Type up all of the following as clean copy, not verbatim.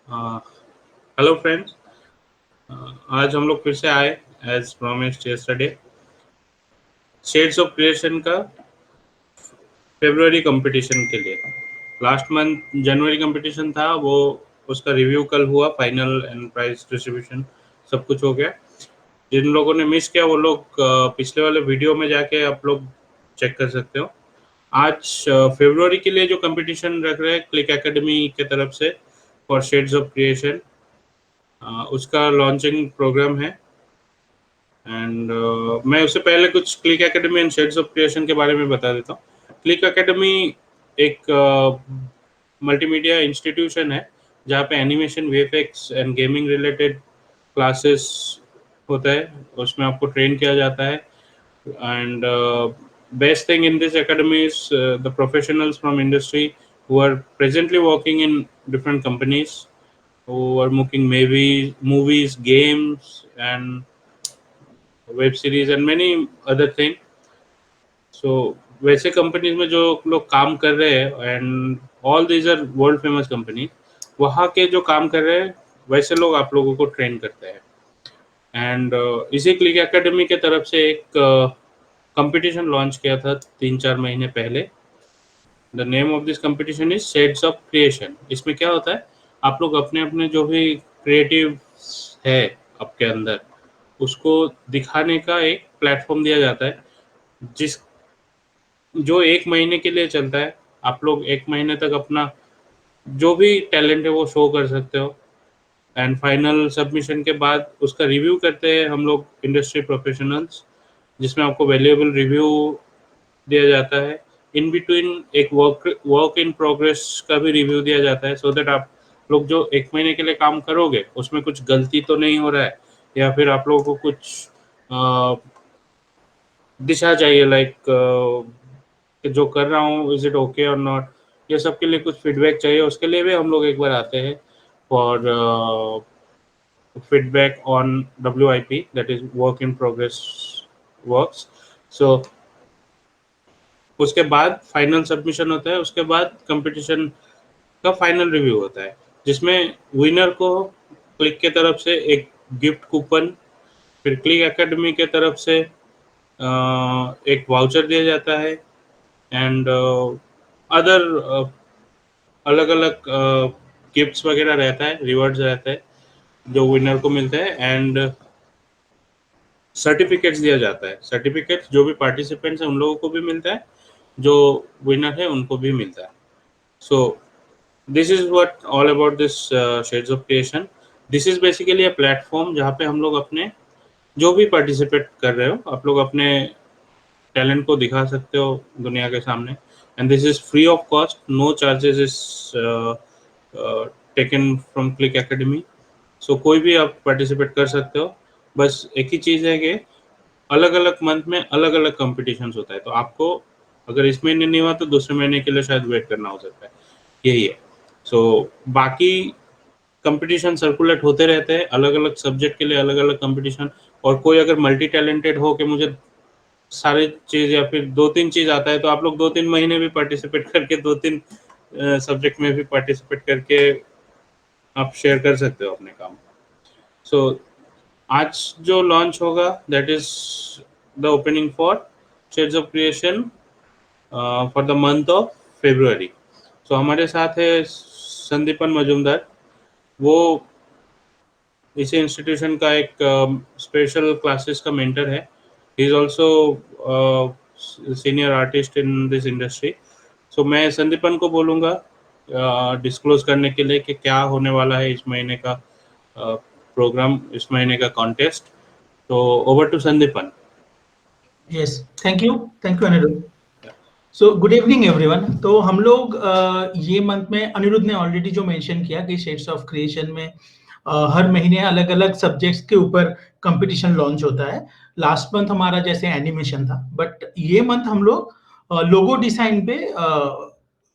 Hello friends. आज हम लोग फिर से आए as promised yesterday shades of creation का फेब्रुअरी कंपटीशन के लिए। लास्ट मंथ जनवरी कंपटीशन था, वो उसका रिव्यू कल हुआ, फाइनल एंड प्राइज डिस्ट्रीब्यूशन सब कुछ हो गया। जिन लोगों ने मिस किया वो लोग पिछले वाले वीडियो में जाके आप लोग चेक कर सकते हो। आज फेब्रुअरी के लिए जो कंपटीशन रख रहे हैं क्लिक एकेडमी के तरफ से फॉर शेड्स ऑफ क्रिएशन, उसका लॉन्चिंग प्रोग्राम है। एंड मैं उससे पहले कुछ click academy and shades of creation के बारे में बता देता हूँ। क्लिक एकेडमी एक मल्टीमीडिया इंस्टीट्यूशन है जहाँ पे animation, VFX and gaming related classes होता है, उसमें आपको ट्रेन किया जाता है। And best thing in this academy is the professionals from industry who are presently working in different companies, who are making movies, games, and web series and many other thing. So वैसे companies में जो लोग काम कर रहे हैं, and all these are world famous company, वहाँ के जो काम कर रहे हैं वैसे लोग आप लोगों को ट्रेन करते हैं। एंड इसी क्लिक एकेडमी के तरफ से एक कंपटीशन लॉन्च किया था 3-4 महीने पहले। The name of this competition is shades of creation. इसमें क्या होता है, आप लोग अपने अपने जो भी क्रिएटिव है आपके अंदर, उसको दिखाने का एक प्लेटफॉर्म दिया जाता है, जिस जो 1 महीने के लिए चलता है। आप लोग 1 महीने तक अपना जो भी टैलेंट है वो शो कर सकते हो। एंड फाइनल सबमिशन के बाद उसका रिव्यू करते हैं हम लोग इंडस्ट्री प्रोफेशनल्स, जिसमें आपको वैल्यूएबल रिव्यू दिया जाता है। इन बिटवीन एक वर्क इन प्रोग्रेस का भी रिव्यू दिया जाता है, सो दैट आप लोग जो 1 महीने के लिए काम करोगे उसमें कुछ गलती तो नहीं हो रहा है, या फिर आप लोगों को कुछ दिशा चाहिए, लाइक जो कर रहा हूँ इज इट ओके और नॉट, ये सब के लिए कुछ फीडबैक चाहिए। उसके लिए भी हम लोग एक बार आते हैं for feedback on WIP, that is work in progress works. So उसके बाद फाइनल सबमिशन होता है, उसके बाद कंपटीशन का फाइनल रिव्यू होता है, जिसमें विनर को क्लिक के तरफ से एक गिफ्ट कूपन, फिर क्लिक एकेडमी के तरफ से एक वाउचर दिया जाता है, एंड अदर अलग अलग गिफ्ट्स वगैरह रहता है, रिवॉर्ड्स रहता है जो विनर को मिलता है। एंड सर्टिफिकेट्स दिया जाता है। सर्टिफिकेट्स जो भी पार्टिसिपेंट्स हैं उन लोगों को भी मिलता है, जो विनर है उनको भी मिलता है। So this is what all about this shades of creation. This is basically a platform जहाँ पे हम लोग अपने जो भी पार्टिसिपेट कर रहे हो, आप लोग अपने टैलेंट को दिखा सकते हो दुनिया के सामने। And this is free of cost, no charges is taken from click academy. So कोई भी आप पार्टिसिपेट कर सकते हो। बस एक ही चीज़ है कि अलग अलग मंथ में अलग अलग कॉम्पिटिशन होता है, तो आपको अगर इस महीने नहीं हुआ तो दूसरे महीने के लिए शायद वेट करना हो सकता है, यही है। सो बाकी कंपटीशन सर्कुलेट होते रहते हैं, अलग अलग सब्जेक्ट के लिए अलग अलग कंपटीशन। और कोई अगर मल्टी टैलेंटेड हो कि मुझे सारी चीज या फिर 2-3 चीज आता है, तो आप लोग 2-3 महीने भी पार्टिसिपेट करके 2-3 सब्जेक्ट में भी पार्टिसिपेट करके आप शेयर कर सकते हो अपने काम। सो आज जो लॉन्च होगा that is the opening for shades of creation for the month of February. So हमारे साथ है संदीपन मजूमदार, वो इसी इंस्टीट्यूशन का एक स्पेशल क्लासेस का मेंटर है। He is also senior artist in this industry. So मैं संदीपन को बोलूँगा डिस्क्लोज करने के लिए कि क्या होने वाला है इस महीने का प्रोग्राम, इस महीने का कॉन्टेस्ट। तो over to Sandipan. Yes, thank you Aniruddh. So good evening everyone. तो हम लोग ये मंथ में, अनिरुद्ध ने ऑलरेडी जो मेंशन किया कि शेड्स ऑफ क्रिएशन में हर महीने अलग अलग सब्जेक्ट्स के ऊपर कंपटीशन लॉन्च होता है। लास्ट मंथ हमारा जैसे एनिमेशन था, बट ये मंथ हम लोग लोगो डिजाइन पे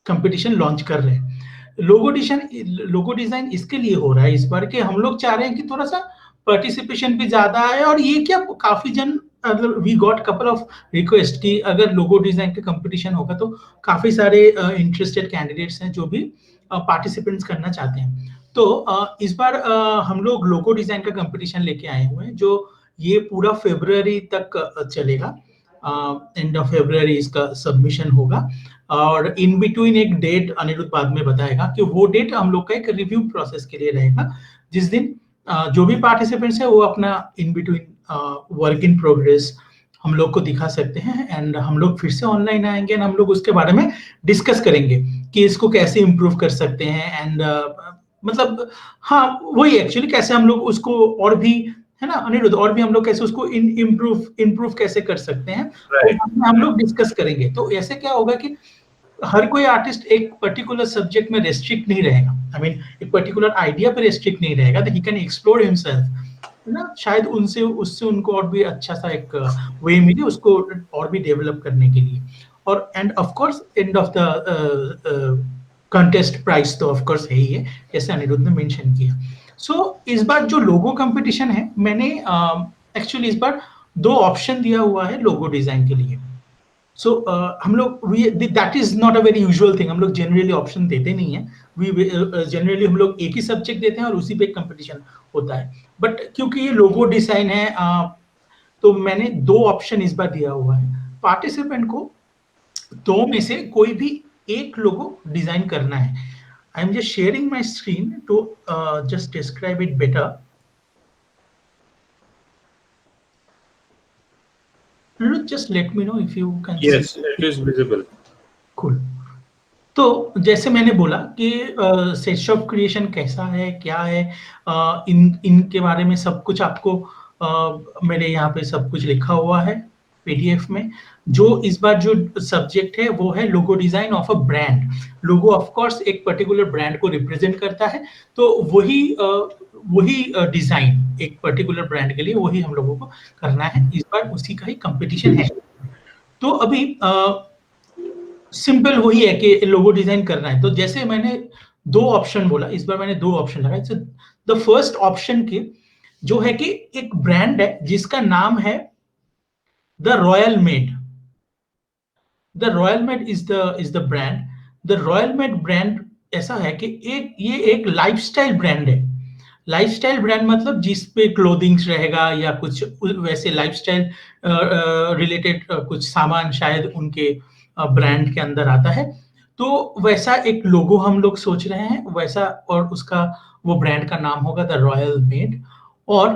कंपटीशन लॉन्च कर रहे हैं। लोगो डिजाइन इसके लिए हो रहा है इस बार कि हम लोग चाह रहे हैं कि थोड़ा सा पार्टिसिपेशन भी ज्यादा है, और ये क्या काफी जन, we got couple of request कि अगर लोगो डिजाइन का कंपटीशन होगा तो काफी सारे इंटरेस्टेड कैंडिडेट्स हैं जो भी पार्टिसिपेंट्स करना चाहते हैं। तो इस बार हम लोग लोगो डिजाइन का कंपटीशन लेके आए हुए हैं, जो ये पूरा फरवरी तक चलेगा। एंड ऑफ फरवरी इसका सबमिशन होगा, और इन बिटवीन एक डेट अनिरुद्ध बाद में बताएगा कि वो डेट हम लोग का एक रिव्यू प्रोसेस के लिए रहेगा, जिस दिन जो भी पार्टिसिपेंट्स है वो अपना in between work in progress हम लोग को दिखा सकते हैं, एंड हम लोग फिर से ऑनलाइन आएंगे एंड हम लोग उसके बारे में डिस्कस करेंगे कि इसको कैसे इम्प्रूव कर सकते हैं। एंड मतलब हाँ, वही एक्चुअली कैसे हम लोग उसको और भी, है ना अनिरुद्ध, और भी हम लोग कैसे उसको इम्प्रूव कैसे कर सकते हैं, Right. हम लोग डिस्कस करेंगे। तो ऐसे क्या होगा कि हर कोई आर्टिस्ट एक पर्टिकुलर सब्जेक्ट में रेस्ट्रिक्ट नहीं रहेगा, आई मीन एक पर्टिकुलर आइडिया पे रेस्ट्रिक्ट नहीं रहेगा, ही कैन एक्सप्लोर हिमसेल्फ, है ना। शायद उनसे उससे उनको और भी अच्छा सा एक वे मिले उसको और भी डेवलप करने के लिए। और end of course and of the contest price तो ऑफ कोर्स है ही है, जैसे अनिरुद्ध ने मेंशन किया। सो इस बार जो लोगो कंपटीशन है, मैंने एक्चुअली इस बार 2 ऑप्शन दिया हुआ है लोगो डिजाइन के लिए। सो हम लोग that is not a very usual thing, हम लोग जनरली ऑप्शन देते नहीं है। जनरली हम लोग एक ही सब्जेक्ट देते हैं और उसी पे कंपटीशन होता है। बट क्योंकि ये लोगो डिजाइन है, तो मैंने 2 ऑप्शन इस बार दिया हुआ है। पार्टिसिपेंट को 2 में से कोई भी एक लोगो डिजाइन करना है। I am just sharing my screen to just describe it better. Just let me know if you can see. Yes, it is visible. Cool. तो जैसे मैंने बोला कि सेट्स ऑफ क्रिएशन कैसा है, क्या है, इनके बारे में सब कुछ आपको मैंने यहाँ पे सब कुछ लिखा हुआ है पीडीएफ में। जो इस बार जो सब्जेक्ट है वो है logo design of a brand. Logo of course एक पर्टिकुलर ब्रांड को रिप्रेजेंट करता है, तो वही डिजाइन एक पर्टिकुलर ब्रांड के लिए वही हम लोगों को करना है। इस बार उसी का ही कंपटीशन है। तो अभी सिंपल वही है कि लोगो डिजाइन करना है। तो जैसे मैंने 2 ऑप्शन बोला, इस बार मैंने 2 ऑप्शन लगाए। सो द फर्स्ट ऑप्शन के जो है कि एक ब्रांड है जिसका नाम है the royal made. The royal made is the brand. The royal made brand ऐसा है कि ये एक लाइफस्टाइल ब्रांड है। लाइफस्टाइल ब्रांड मतलब जिस पे क्लोथिंग्स रहेगा या कुछ वैसे लाइफस्टाइल रिलेटेड कुछ सामान शायद उनके ब्रांड के अंदर आता है। तो वैसा एक लोगो हम लोग सोच रहे हैं वैसा, और उसका वो ब्रांड का नाम होगा द रॉयल मेड। और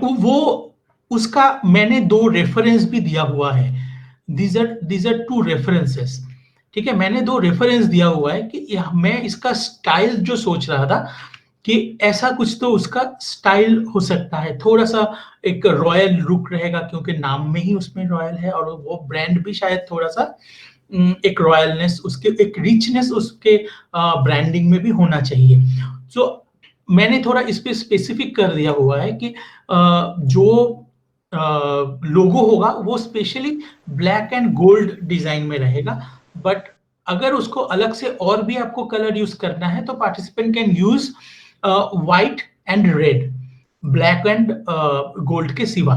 वो उसका मैंने 2 रेफरेंस भी दिया हुआ है। These are 2 references. ठीक है, मैंने 2 रेफरेंस दिया हुआ है कि मैं इसका स्टाइल जो सोच रहा था कि ऐसा कुछ तो उसका स्टाइल हो सकता है, थोड़ा सा एक रॉयल लुक रहेगा क्योंकि नाम में ही उसमें रॉयल है, और वो ब्रांड भी शायद थोड़ा सा एक रॉयलनेस, उसके एक रिचनेस उसके ब्रांडिंग में भी होना चाहिए। सो मैंने थोड़ा इस पे स्पेसिफिक कर दिया हुआ है कि जो लोगो होगा वो specially black and gold design में रहेगा। बट अगर उसको अलग से और भी आपको कलर यूज करना है तो participant can use white and red, black and gold के सिवा।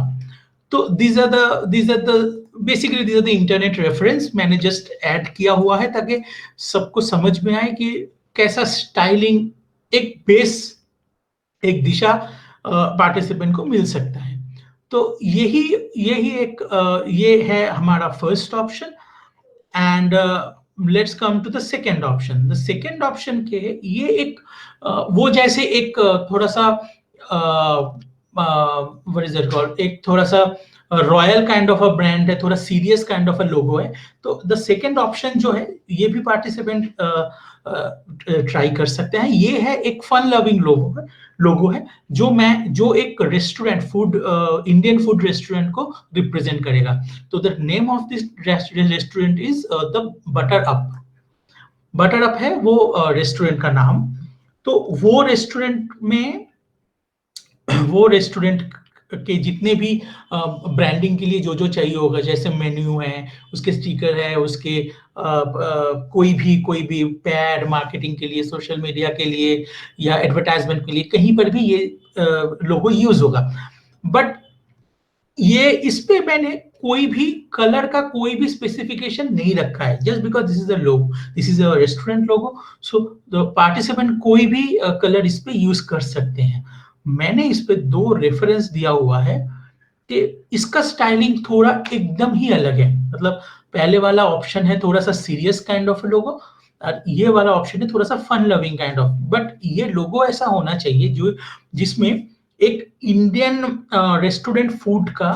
तो these are the basically these are the internet reference मैंने जस्ट ऐड किया हुआ है ताकि सबको समझ में आए कि कैसा स्टाइलिंग एक बेस, एक दिशा पार्टिसिपेंट को मिल सकता है। तो यही एक ये है हमारा first option. And let's come to the second option. The second option के ये एक वो जैसे एक थोड़ा सा व्हाट इज इट कॉल्ड, एक थोड़ा सा royal kind of a brand है, थोड़ा सीरियस काइंड ऑफ अ लोगो है। तो द सेकेंड ऑप्शन जो है ये भी पार्टिसिपेंट ट्राई कर सकते हैं। ये है एक फन लविंग लोगो है जो एक restaurant food, Indian food restaurant को रिप्रेजेंट करेगा। तो the name of this restaurant is the butter up. Butter up है वो रेस्टोरेंट का नाम। तो वो रेस्टोरेंट के जितने भी ब्रांडिंग के लिए जो जो चाहिए होगा, जैसे मेन्यू है, उसके स्टिकर है, उसके कोई भी पैड मार्केटिंग के लिए, सोशल मीडिया के लिए या एडवर्टाइजमेंट के लिए, कहीं पर भी ये लोगो यूज होगा। बट ये इस पे मैंने कोई भी कलर का कोई भी स्पेसिफिकेशन नहीं रखा है, just because this is a logo, this is a restaurant logo, so the participant कोई भी कलर इस पे यूज कर सकते हैं। मैंने इस पे 2 रेफरेंस दिया हुआ है कि इसका स्टाइलिंग थोड़ा एकदम ही अलग है। मतलब पहले वाला ऑप्शन है थोड़ा सा सीरियस काइंड ऑफ लोगो, और ये वाला ऑप्शन है थोड़ा सा fun loving kind of, but ये लोगो ऐसा होना चाहिए जो जिसमें एक इंडियन रेस्टोरेंट फूड का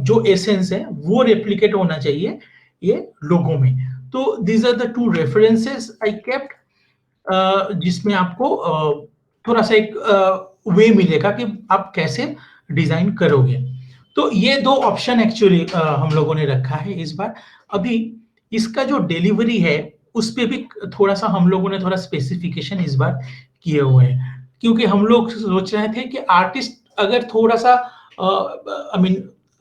जो एसेंस है वो रेप्लिकेट होना चाहिए ये लोगो में। तो these are the 2 references I kept, जिसमें आपको थोड़ा सा एक वे मिलेगा कि आप कैसे डिजाइन करोगे। तो ये 2 ऑप्शन एक्चुअली हम लोगों ने रखा है इस बार। अभी इसका जो डिलीवरी है उस पे भी थोड़ा सा हम लोगों ने थोड़ा स्पेसिफिकेशन इस बार किए हुए हैं, क्योंकि हम लोग सोच रहे थे कि आर्टिस्ट अगर थोड़ा सा आई मीन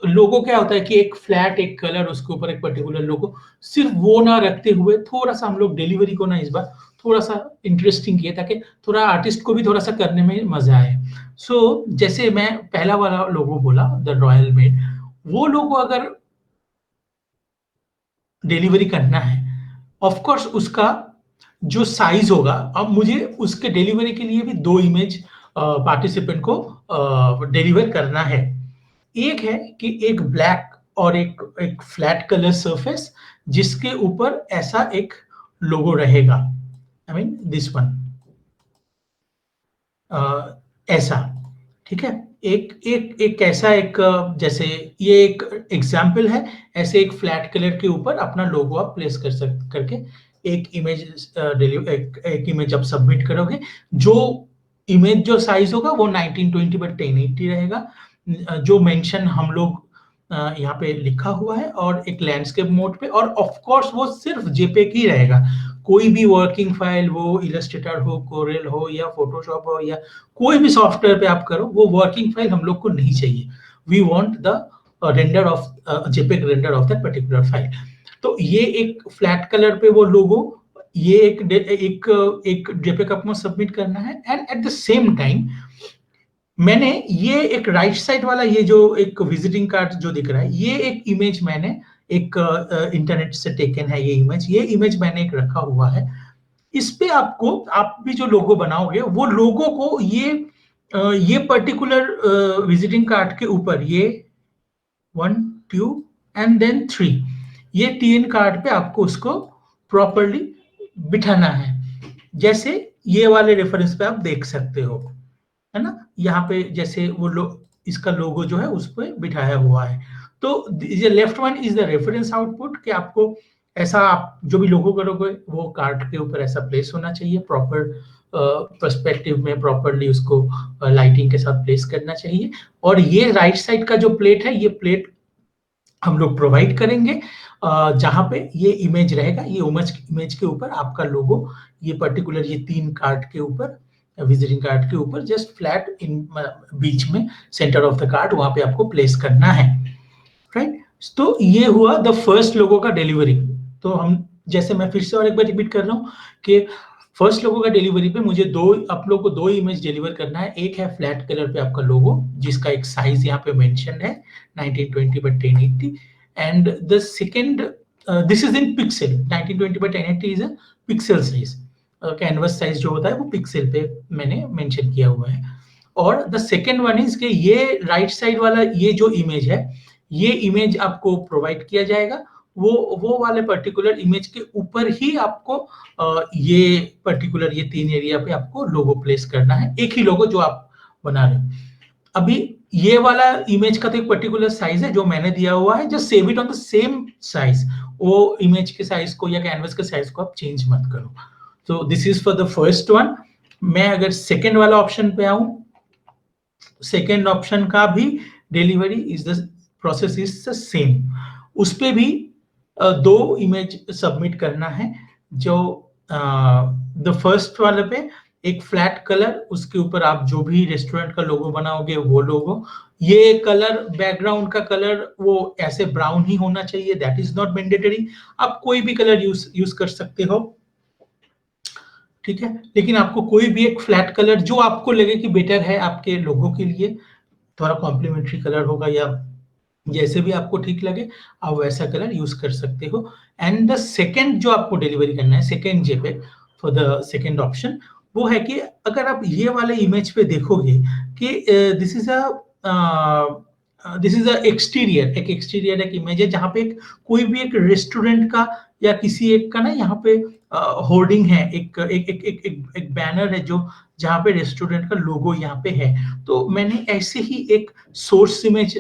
लोगो क्या होता है कि एक फ्लैट एक कलर उसके ऊपर एक पर्टिकुलर लोगो, सिर्फ वो ना रखते हुए थोड़ा सा हम लोग डिलीवरी को ना इस बार थोड़ा सा इंटरेस्टिंग किया ताकि थोड़ा आर्टिस्ट को भी थोड़ा सा करने में मजा आए। सो जैसे मैं पहला वाला लोगो बोला द रॉयल मेड, वो लोगो अगर डिलीवरी करना है, ऑफ कोर्स उसका जो साइज होगा, अब मुझे उसके डिलीवरी के लिए भी 2 इमेज पार्टिसिपेंट को डिलीवर करना है। एक है कि एक ब्लैक और एक एक फ्लैट कलर सरफेस जिसके ऊपर ऐसा एक लोगो रहेगा, आई मीन दिस वन, ऐसा, ठीक है। एक एक एक ऐसा एक जैसे ये एक एग्जाम्पल है, ऐसे एक फ्लैट कलर के ऊपर अपना लोगो आप प्लेस करके एक इमेज एक इमेज आप सबमिट करोगे। जो इमेज जो साइज होगा वो 1920 बाय 1080 रहेगा, जो मेंशन हम लोग यहाँ पे लिखा हुआ है, और एक लैंडस्केप मोड पे, और ऑफ कोर्स वो सिर्फ जेपेग ही रहेगा। कोई भी वर्किंग फाइल, वो इलस्ट्रेटर हो, कोरेल हो, या फोटोशॉप हो, या कोई भी सॉफ्टवेयर पे आप करो, वो वर्किंग फाइल हम लोग को नहीं चाहिए। We want the render of JPEG render of that particular file. तो ये एक फ्लैट कलर पे वो लोगो, ये एक जेपेग आपको सबमिट करना है। And at the same time मैंने ये एक राइट साइड वाला ये जो एक विजिटिंग कार्ड जो दिख रहा है, ये एक इमेज मैंने एक इंटरनेट से टेकन है, ये इमेज मैंने एक रखा हुआ है। इस पे आपको आप भी जो लोगो बनाओगे वो लोगो को ये पर्टिकुलर विजिटिंग कार्ड के ऊपर ये 1 2 एंड देन 3, ये 3 कार्ड पे आपको उसको प्रॉपरली बिठाना है, जैसे ये वाले रेफरेंस पे आप देख सकते हो, है ना। यहाँ पे जैसे इसका लोगो जो है उस पर बिठाया हुआ है। तो ये left one is the reference output कि आपको ऐसा आप जो भी लोगो करोगे वो कार्ड के ऊपर ऐसा प्लेस होना चाहिए, प्रॉपर पर्सपेक्टिव में प्रॉपरली उसको लाइटिंग के साथ प्लेस करना चाहिए। और ये राइट साइड का जो प्लेट है, ये प्लेट हम लोग प्रोवाइड करेंगे जहां पे ये इमेज रहेगा, ये इमेज के ऊपर आपका लोगो, ये पर्टिकुलर ये 3 कार्ड के ऊपर, विजिटिंग कार्ड के ऊपर जस्ट फ्लैट इन बीच में सेंटर ऑफ द कार्ड वहां पे आपको प्लेस करना है, राइट। तो ये हुआ द फर्स्ट लोगो का डिलीवरी। तो हम जैसे मैं फिर से और एक बार रिपीट कर रहा हूँ कि फर्स्ट लोगो का डिलीवरी पे मुझे आप लोग को 2 इमेज डिलीवर करना है। एक है फ्लैट कलर पे आपका लोगो जिसका एक साइज यहाँ पे मेंशन है 1920 by 1080, and the second this is in pixel, 1920 by 1080 is a pixel size, canvas size जो होता है वो पिक्सल पे मैंने मेंशन किया हुआ है। और द सेकंड वन इज कि ये राइट साइड वाला ये जो इमेज है, ये इमेज आपको प्रोवाइड किया जाएगा, वो वाले पर्टिकुलर इमेज के ऊपर ही आपको ये पर्टिकुलर ये 3 एरिया पे आपको लोगो प्लेस करना है, एक ही लोगो जो आप बना रहे हो। अभी ये वाला इमेज का तो एक पर्टिकुलर साइज है जो मैंने दिया हुआ है, just save it on the same size, वो इमेज के साइज को या कैनवस के साइज को आप चेंज मत करो। तो this is for the first one. मैं अगर सेकेंड वाला ऑप्शन पे आऊं, सेकेंड ऑप्शन का भी delivery is the process is the same. उस पे भी 2 इमेज सबमिट करना है। जो द फर्स्ट वाले पे एक फ्लैट कलर, उसके ऊपर आप जो भी रेस्टोरेंट का लोगो बनाओगे वो लोगो, ये कलर बैकग्राउंड का कलर वो ऐसे ब्राउन ही होना चाहिए, दैट इज नॉट मैंडेटरी, आप कोई भी कलर यूज कर सकते हो, ठीक है। लेकिन आपको कोई भी एक फ्लैट कलर जो आपको लगे कि बेटर है आपके लोगों के लिए, थोड़ा कॉम्प्लीमेंट्री कलर होगा या जैसे भी आपको ठीक लगे आप वैसा कलर यूज कर सकते हो। एंड द सेकंड जो आपको डिलीवरी करना है, second JPEG for the second option, वो है कि अगर आप ये वाले इमेज पे देखोगे कि दिस इज अ एक्सटीरियर, एक एक्सटीरियर एक इमेज है जहाँ पे कोई भी एक रेस्टोरेंट का या किसी एक का ना यहाँ पे होर्डिंग है, एक बैनर है जो जहाँ पे रेस्टोरेंट का लोगो यहाँ पे है। तो मैंने ऐसे ही एक सोर्स इमेज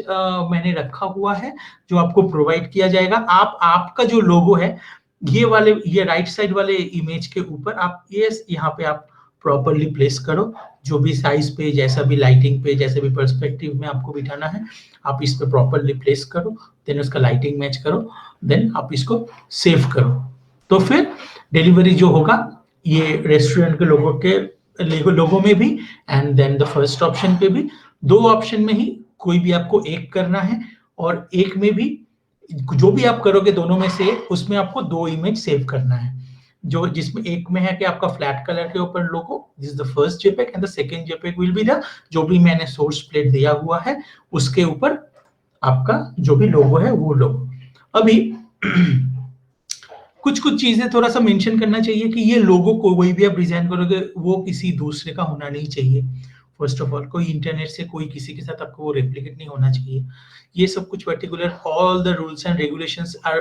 मैंने रखा हुआ है जो आपको प्रोवाइड किया जाएगा। आप आपका जो लोगो है ये राइट साइड वाले इमेज के ऊपर आप ये यहाँ पे आप प्रॉपरली प्लेस करो, जो भी साइज पे, जैसा भी लाइटिंग पे, जैसे भी पर्सपेक्टिव में आपको बिठाना है आप इस पे प्रॉपरली प्लेस करो, देन उसका लाइटिंग मैच करो, देन आप इसको सेव करो। तो फिर डिलीवरी जो होगा ये रेस्टोरेंट के लोगों में भी and then the first option पे भी, दो ऑप्शन में ही कोई भी आपको एक करना है, और एक में भी जो भी आप करोगे दोनों में से उसमें आपको दो इमेज सेव करना है। जो जिसमें एक में है कि आपका फ्लैट कलर के ऊपर logo, this is the first JPEG, and the second JPEG will be the जो भी मैंने सोर्स प्लेट दिया हुआ है उसके ऊपर आपका जो भी लोगो है वो लोगो। अभी कुछ कुछ चीजें थोड़ा सा मेंशन करना चाहिए कि ये लोगो कोई भी आप डिजाइन करोगे वो किसी दूसरे का होना नहीं चाहिए। फर्स्ट ऑफ ऑल कोई इंटरनेट से कोई किसी के साथ आपको वो रेप्लिकेट नहीं होना चाहिए। ये सब कुछ particular all the rules and regulations are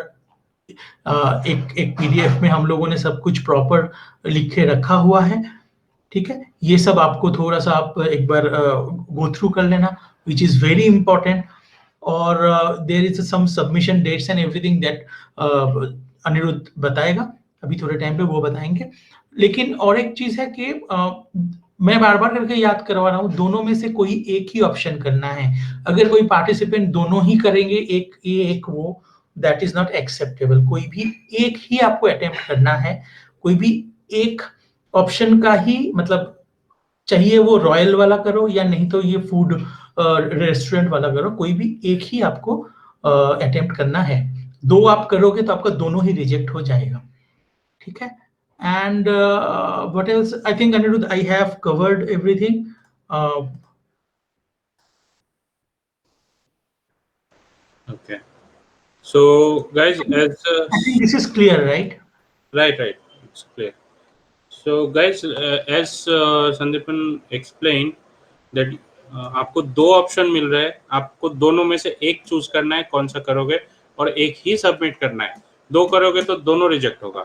एक एक पीडीएफ में हम लोगों ने सब कुछ प्रॉपर लिख के रखा हुआ है। ठीक है, ये सब आपको थोड़ा सा आप एक बार गो थ्रू कर लेना, विच इज वेरी इंपॉर्टेंट। और there is some submission dates and everything that Aniruddh बताएगा, अभी थोड़े टाइम पे वो बताएंगे। लेकिन और एक चीज है कि मैं बार बार करके याद करवा रहा हूँ, दोनों में से कोई एक ही ऑप्शन करना है। अगर कोई पार्टिसिपेंट दोनों ही करेंगे, एक ये एक वो, दैट इज नॉट एक्सेप्टेबल। कोई भी एक ही आपको अटेम्प्ट करना है, कोई भी एक ऑप्शन का ही, मतलब चाहिए वो रॉयल वाला करो या नहीं तो ये फूड रेस्टोरेंट वाला करो, कोई भी एक ही आपको अटेम्प्ट करना है। दो आप करोगे तो आपका दोनों ही रिजेक्ट हो जाएगा। ठीक है, and what else, I think Aniruddh I have covered everything. Okay. So, guys, as I think this is clear, right? right, it's clear. So, guys, as Sandipan explained that आपको दो ऑप्शन मिल रहे हैं, आपको दोनों में से एक चूज करना है कौन सा करोगे, और एक ही सबमिट करना है। दो करोगे तो दोनों रिजेक्ट होगा।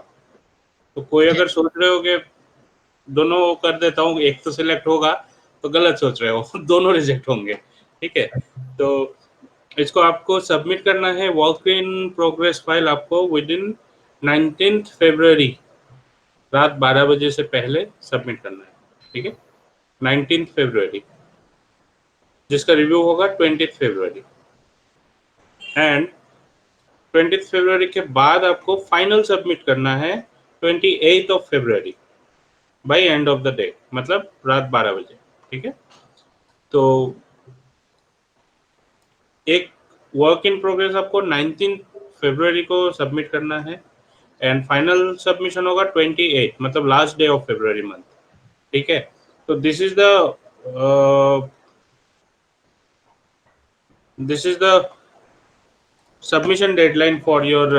तो कोई अगर सोच रहे हो कि दोनों कर देता हूँ एक तो सिलेक्ट होगा, तो गलत सोच रहे हो दोनों रिजेक्ट होंगे। ठीक है, तो इसको आपको सबमिट करना है, वर्क इन प्रोग्रेस फाइल आपको विद इन 19 फरवरी रात 12 बजे से पहले सबमिट करना है। ठीक है, 19 फरवरी, जिसका रिव्यू होगा 20 फरवरी, एंड 20 फरवरी के बाद आपको फाइनल सबमिट करना है 28 फरवरी by end of the day, मतलब रात 12 बजे। ठीक है, तो एक वर्क इन प्रोग्रेस आपको 19 फरवरी को सबमिट करना है, एंड फाइनल सबमिशन होगा 28, मतलब लास्ट डे ऑफ फरवरी मंथ। ठीक है, तो this is the submission deadline for your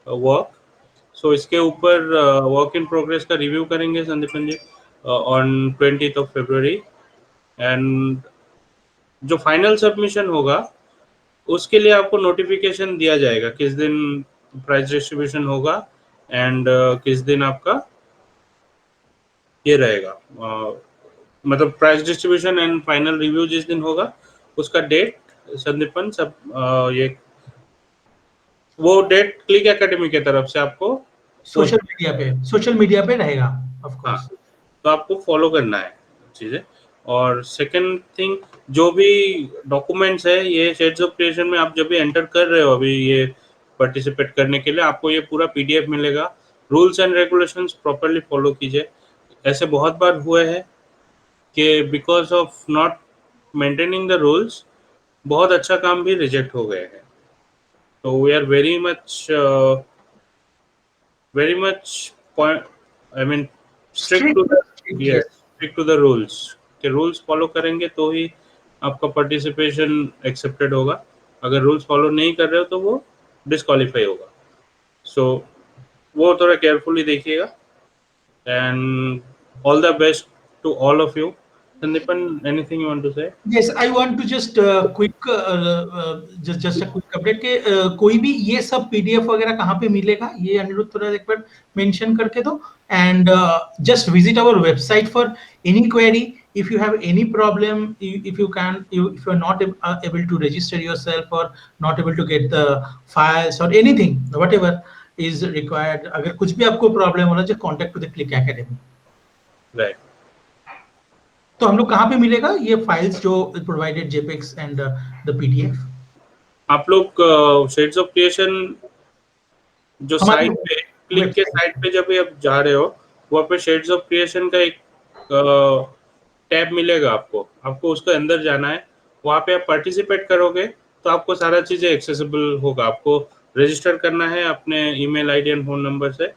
work. So इसके ऊपर वर्क इन प्रोग्रेस का रिव्यू करेंगे संदीपन जी ऑन 20 फरवरी, एंड जो फाइनल सबमिशन होगा उसके लिए आपको नोटिफिकेशन दिया जाएगा किस दिन प्राइस डिस्ट्रीब्यूशन होगा, एंड किस दिन आपका ये रहेगा, मतलब price distribution and final review जिस दिन होगा उसका डेट संदीपन सब ये वो डेट क्लिक एकेडमी की तरफ से आपको सोशल मीडिया पे रहेगा ऑफ हाँ, कोर्स। तो आपको फॉलो करना है चीज़ें। और सेकंड थिंग, जो भी डॉक्यूमेंट्स है ये शेड्स ऑफ क्रिएशन में आप जब भी एंटर कर रहे हो अभी ये पार्टिसिपेट करने के लिए, आपको ये पूरा पीडीएफ मिलेगा। Rules and regulations properly follow कीजिए। ऐसे बहुत बार हुए हैं कि because of not maintaining the rules बहुत अच्छा काम भी रिजेक्ट हो गए हैं। तो we are very much I mean strict to the strict to the rules, के रूल्स फॉलो करेंगे तो ही आपका पार्टिसिपेशन एक्सेप्टेड होगा। अगर रूल्स फॉलो नहीं कर रहे हो तो वो डिस्क्वालीफाई होगा। सो वो थोड़ा केयरफुली देखिएगा। And all the best to all of you. Sandipan, anything you want to say? Yes, I want to just just a quick update के कोई भी ये सब पीडीएफ वगैरह कहाँ पे मिलेगा, ये अनिरुद्ध थोड़ा एक बार मेंशन करके दो। And just visit our website for any query. If you have any problem, if you are not able to register yourself or not able to get the files or anything, whatever is required, अगर कुछ भी आपको problem हो रहा है, just contact to the Click Academy. Right. तो हम लोग कहाँ पे मिलेगा ये फाइल्स जो प्रोवाइडेड जेपेक्स एंड द पीडीएफ? आप लोग शेड्स ऑफ क्रिएशन जो हमारी साइट पे, क्लिक के वेबसाइट। साइट पे जब भी आप जा रहे हो, वहाँ पे शेड्स ऑफ क्रिएशन का एक टैब मिलेगा आपको। आपको उसके अंदर जाना है, वहाँ पे आप पार्टिसिपेट करोगे तो आपको सारा चीज़ें एक्सेसिबल होगा। आपको रजिस्टर करना है अपने email ID and phone number से,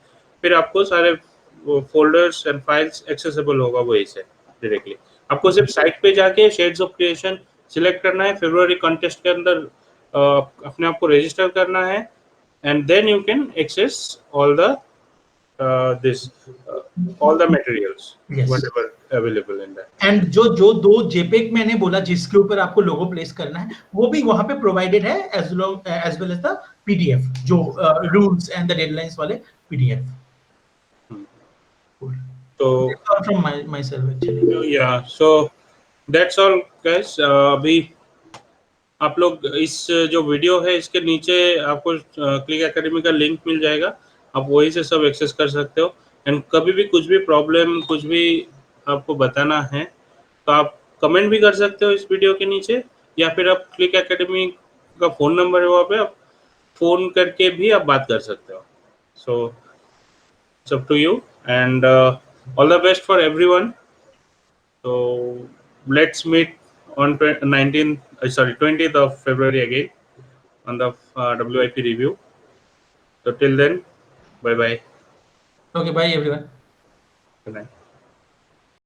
फिर आपको सारे फोल्डर्स एंड फाइल्स एक्सेसिबल होगा वहीं से डायरेक्टली। आपको सिर्फ साइट पे जाके शेड्स ऑफ क्रिएशन सिलेक्ट करना है, फरवरी कॉन्टेस्ट के अंदर अपने आप को रजिस्टर करना है, and then you can access all the all the materials, Yes. whatever available in that. And जो जो दो जेपेक मैंने बोला जिसके ऊपर आपको लोगो प्लेस करना है, वो भी वहां पे प्रोवाइडेड है as well as the PDF, जो रूल्स एंड द डेडलाइंस वाले PDF. So from myself actually. yeah, so that's all guys. अभी आप लोग इस जो वीडियो है इसके नीचे आपको क्लिक एकेडमी का लिंक मिल जाएगा, आप वहीं से सब एक्सेस कर सकते हो। एंड कभी भी कुछ भी प्रॉब्लम, कुछ भी आपको बताना है तो आप कमेंट भी कर सकते हो इस वीडियो के नीचे, या फिर आप क्लिक एकेडमी का फ़ोन नंबर है वहाँ पे आप फ़ोन करके भी आप बात कर सकते हो। So it's up to you and all the best for everyone. So let's meet on 20th of February again on the WIP review. So till then, bye bye. Okay, bye everyone. Good night.